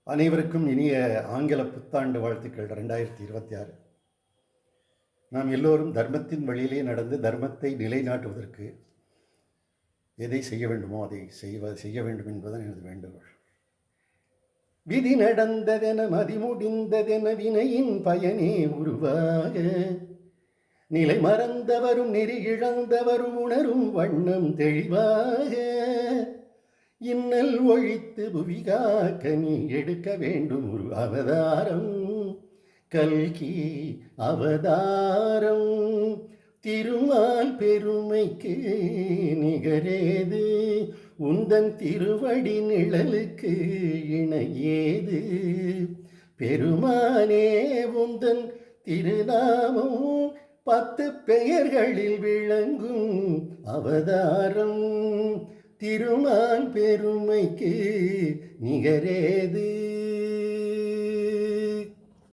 அனைவருக்கும் இனிய ஆங்கில புத்தாண்டு வாழ்த்துக்கள் 2026. நாம் எல்லோரும் தர்மத்தின் வழியிலே நடந்து தர்மத்தை நிலைநாட்டுவதற்கு எதை செய்ய வேண்டுமோ அதை செய்ய வேண்டும் என்பதுதான் எனது வேண்டுகோள். விதி நடந்ததென மதிமுடிந்ததென வினையின் பயனே உருவாக நிலை மறந்தவரும் நெறி இழந்தவரும் உணரும் வண்ணம் தெளிவாக இன்னல் ஒழித்து புவிகாக்க நீ எடுக்க வேண்டும் ஒரு அவதாரம், கல்கி அவதாரம். திருமால் பெருமைக்கு நிகரேது, உந்தன் திருவடி நிழலுக்கு இணையேது. பெருமானே உந்தன் திருநாமம் 10 பெயர்களில் விளங்கும் அவதாரம். திருமால் பெருமைக்கு நிகரேது.